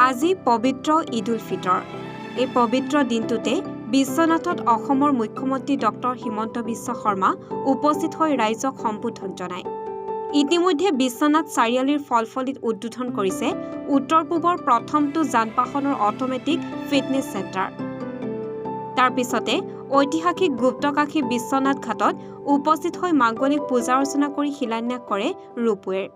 আজি পবিত্ৰ ঈদ উল ফিতৰ। এই পবিত্ৰ দিনটোতে বিশ্বনাথত অসমৰ মুখ্যমন্ত্ৰী ডক্টৰ হিমন্ত বিশ্ব শৰ্মা উপস্থিত হৈ ৰাইজক সম্বোধন জনায়। ইতিমধ্যে বিশ্বনাথ চাৰিআলিৰ ফলফলিত উদ্বোধন কৰিছে উত্তৰ-পূবৰ প্ৰথমটো যান-বাহনৰ অট'মেটিক ফিটনেছ চেণ্টাৰ। তাৰ পিছতে ঐতিহাসিক গুপ্তকাশী বিশ্বনাথ ঘাটত উপস্থিত হৈ মাংগলিক পূজা অৰ্চনা কৰি শিলান্যাস কৰে ৰূপৱেৰ।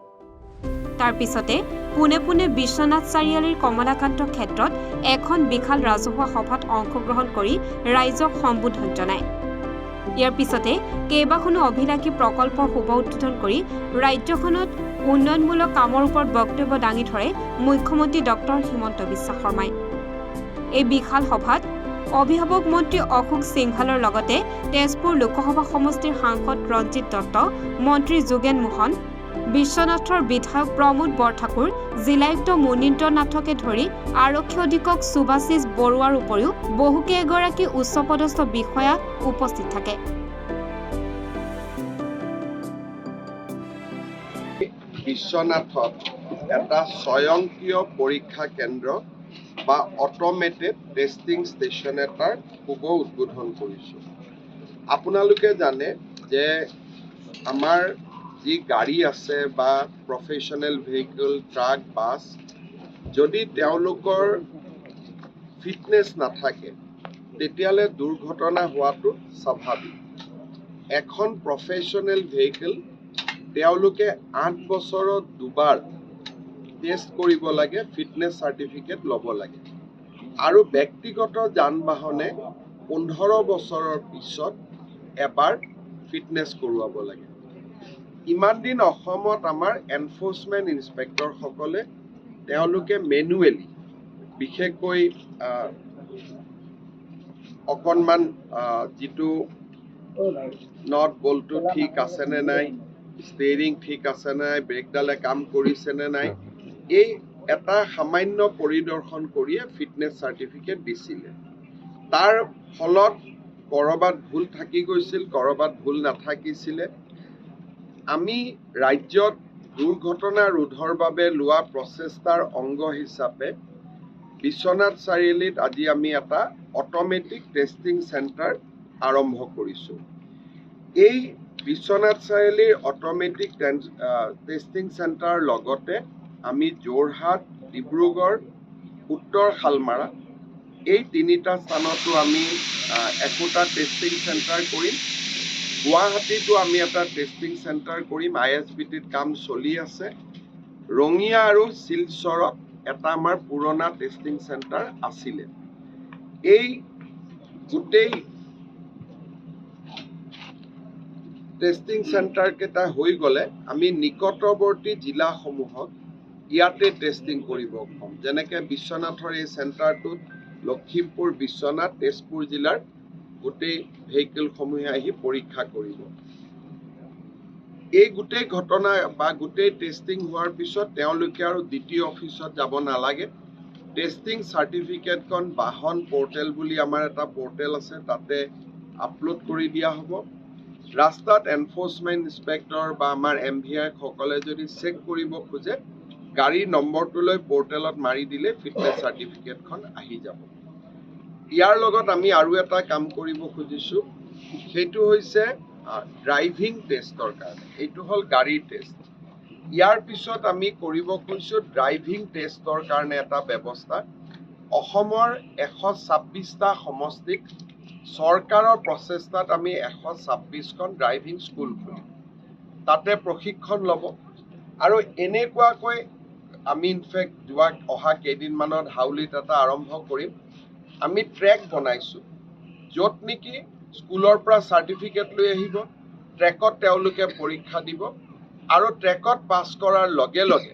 তাৰ পিছতে পোনে পোনে বিশ্বনাথ চাৰিআলিৰ কমলাকান্ত ক্ষেত্ৰত এখন বিশাল ৰাজহুৱা সভাত অংশগ্ৰহণ কৰি ৰাইজক সম্বোধন জনায়। ইয়াৰ পিছতে কেইবাখনো অভিলাষী প্ৰকল্পৰ শুভ উদ্বোধন কৰি ৰাজ্যখনত উন্নয়নমূলক কামৰ ওপৰত বক্তব্য দাঙি ধৰে মুখ্যমন্ত্ৰী ডক্টৰ হিমন্ত বিশ্ব শৰ্মাই। এই বিশাল সভাত অভিভাৱক মন্ত্ৰী অশোক সিংঘালৰ লগতে তেজপুৰ লোকসভা সমষ্টিৰ সাংসদ ৰঞ্জিত দত্ত, মন্ত্ৰী যোগেন মোহন, বিশ্বনাথৰ বিধায়ক প্ৰমোদ বৰঠাকুৰ, জিলায়ুক্ত মুনীন্দ্ৰ নাথকে ধৰি আৰক্ষী অধীক্ষক সুভাশিষ বৰুৱাৰ উপৰিও বহুকেইগৰাকী উচ্চপদস্থ বিষয়া উপস্থিত থাকে। বিশ্বনাথত এটা স্বয়ংক্ৰিয় পৰীক্ষা কেন্দ্ৰ বা অট'মেটেড টেষ্টিং ষ্টেচন এটাৰ শুভ উদ্বোধন কৰিছোঁ। আপোনালোকে জানে যে আমাৰ যি গাড়ী আছে বা প্ৰফেশ্যনেল ভেহিকল, ট্ৰাক, বাছ, যদি তেওঁলোকৰ ফিটনেছ নাথাকে তেতিয়াহ'লে দুৰ্ঘটনা হোৱাটো স্বাভাৱিক। এখন প্ৰফেশ্যনেল ভেহিকল তেওঁলোকে 8 বছৰত দুবাৰ টেষ্ট কৰিব লাগে, ফিটনেছ চাৰ্টিফিকেট ল'ব লাগে। আৰু ব্যক্তিগত যান-বাহনে 15 বছৰৰ পিছত এবাৰ ফিটনেছ কৰোৱাব লাগে। ইমান দিন অসমত আমাৰ এনফৰ্চমেণ্ট ইনস্পেক্টৰসকলে তেওঁলোকে মেনুৱেলি বিশেষকৈ অকণমান যিটো নট বল্টটো ঠিক আছেনে নাই, ষ্টেৰিং ঠিক আছে নাই, ব্ৰেকডালে কাম কৰিছেনে নাই, এই এটা সামান্য পৰিদৰ্শন কৰিয়ে ফিটনেছ চাৰ্টিফিকেট দিছিলে। তাৰ ফলত ক'ৰবাত ভুল থাকি গৈছিল, ক'ৰবাত ভুল নাথাকিছিলে। আমি ৰাজ্যত দুৰ্ঘটনা ৰোধৰ বাবে লোৱা প্ৰচেষ্টাৰ অংগ হিচাপে বিশ্বনাথ চাৰিআলিত আজি আমি এটা অট'মেটিক টেষ্টিং চেণ্টাৰ আৰম্ভ কৰিছোঁ। এই বিশ্বনাথ চাৰিআলিৰ অট'মেটিক টেষ্টিং চেণ্টাৰৰ লগতে আমি যোৰহাট, ডিব্ৰুগড়, উত্তৰ শালমাৰা এই 3টা স্থানতো আমি একোটা টেষ্টিং চেণ্টাৰ কৰিম। গুৱাহাটীতো আমি এটা টেষ্টিং চেণ্টাৰ কৰিম, ISBTত কাম চলি আছে। ৰঙিয়া আৰু শিলচৰত এটা আমাৰ পুৰণা টেষ্টিং চেণ্টাৰ আছিলে। এই গোটেই টেষ্টিং চেণ্টাৰ কেইটা হৈ গ'লে আমি নিকটৱৰ্তী জিলাসমূহত ইয়াতে টেষ্টিং কৰিব ক'ম। যেনেকৈ বিশ্বনাথৰ এই চেণ্টাৰটোত লখিমপুৰ, বিশ্বনাথ, তেজপুৰ জিলাৰ গোটেই ভেহিকেলসমূহে আহি পৰীক্ষা কৰিব। এই গোটেই ঘটনা বা গোটেই টেষ্টিং হোৱাৰ পিছত তেওঁলোকে আৰু দ্বিতীয় অফিচত যাব নালাগে। টেষ্টিং চাৰ্টিফিকেটখন বাহন পৰ্টেল বুলি আমাৰ এটা পৰ্টেল আছে, তাতে আপলোড কৰি দিয়া হ'ব। ৰাস্তাত এনফৰ্চমেণ্ট ইনস্পেক্টৰ বা আমাৰ MVI সকলে যদি চেক কৰিব খোজে, গাড়ীৰ নম্বৰটোলৈ পৰ্টেলত মাৰি দিলে ফিটনেছ চাৰ্টিফিকেটখন আহি যাব। ইয়াৰ লগত আমি আৰু এটা কাম কৰিব খুজিছোঁ, সেইটো হৈছে ড্ৰাইভিং টেষ্টৰ কাৰণে। এইটো হ'ল গাড়ীৰ টেষ্ট। ইয়াৰ পিছত আমি কৰিব খুজিছোঁ ড্ৰাইভিং টেষ্টৰ কাৰণে এটা ব্যৱস্থা। অসমৰ 126টা সমষ্টিক চৰকাৰৰ প্ৰচেষ্টাত আমি 126খন ড্ৰাইভিং স্কুল খুলিম। তাতে প্ৰশিক্ষণ ল'ব। আৰু এনেকুৱাকৈ আমি ইনফেক্ট অহা কেইদিনমানত হাউলিত এটা আৰম্ভ কৰিম। আমি ট্ৰেক বনাইছোঁ, য'ত নেকি স্কুলৰ পৰা চাৰ্টিফিকেট লৈ আহিব, ট্ৰেকত তেওঁলোকে পৰীক্ষা দিব আৰু ট্ৰেকত পাছ কৰাৰ লগে লগে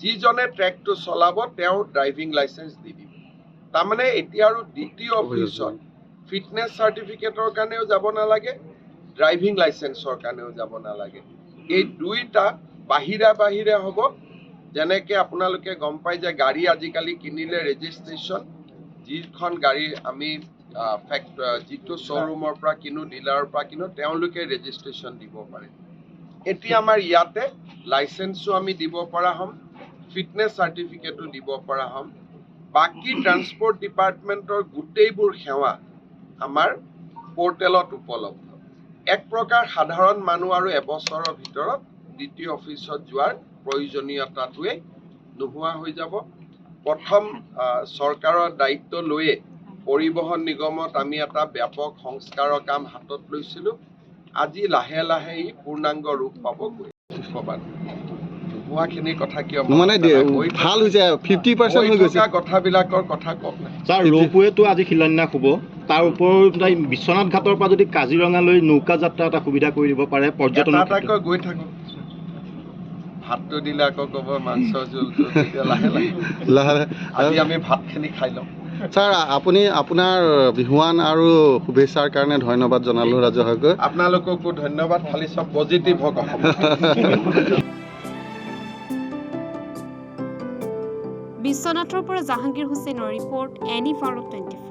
যিজনে ট্ৰেকটো চলাব তেওঁৰ ড্ৰাইভিং লাইচেন্স দি দিব। তাৰমানে এতিয়া আৰু দ্বিতীয় অফিচত ফিটনেছ চাৰ্টিফিকেটৰ কাৰণেও যাব নালাগে, ড্ৰাইভিং লাইচেন্সৰ কাৰণেও যাব নালাগে। এই দুইটা বাহিৰে হ'ব। যেনেকৈ আপোনালোকে গম পায় যে গাড়ী আজিকালি কিনিলে ৰেজিষ্ট্ৰেশ্যন, যিখন গাড়ী আমি যিটো শ্ব'ৰুমৰ পৰা কিনো, ডিলাৰৰ পৰা কিনো, তেওঁলোকে ৰেজিষ্ট্ৰেশ্যন দিব পাৰে। এতিয়া আমাৰ ইয়াতে লাইচেন্সো আমি দিব পৰা হ'ম, ফিটনেছ চাৰ্টিফিকেটো দিব পৰা হ'ম বাকী ট্ৰান্সপৰ্ট ডিপাৰ্টমেণ্টৰ গোটেইবোৰ সেৱা আমাৰ পৰ্টেলত উপলব্ধ এক প্ৰকাৰ সাধাৰণ মানুহ আৰু এবছৰৰ ভিতৰত দ্বিতীয় অফিচত যোৱাৰ প্ৰয়োজনীয়তাটোৱে নোহোৱা হৈ যাব প্ৰথম চৰকাৰৰ দায়িত্ব লৈয়ে পৰিবহণ নিগমত আমি এটা ব্যাপক সংস্কাৰৰ কাম হাতত লৈছিলোঁ আজি লাহে লাহে ই পূৰ্ণাংগ ৰূপ পাবগৈ নোহোৱাখিনিৰ কথা কিয় মানে ভাল হৈছে 50% হৈ গৈছে কথাবিলাকৰ কথা কম নাই ছাৰ ৰৌপৱেটো আজি শিলান্যাস হ'ব তাৰ ওপৰত বিশ্বনাথ ঘাটৰ পৰা যদি কাজিৰঙালৈ নৌকা যাত্ৰা এটা সুবিধা কৰি দিব পাৰে পৰ্যটনৰ এটা গৈ থাকক ভাতটো দিলে আকৌ ক'ব মাংস জোলটো লাহে লাহে আজি আমি ভাতখিনি খাই লওঁ ছাৰ আপুনি আপোনাৰ বিহুৱান আৰু শুভেচ্ছাৰ কাৰণে ধন্যবাদ জনালোঁ ৰাজহুৱাকৈ আপোনালোককো ধন্যবাদ খালি চব পজিটিভ হওক বিশ্বনাথৰ পৰা জাহাংগীৰ হুছেইনৰ ৰিপৰ্ট এনি ভাৰত 24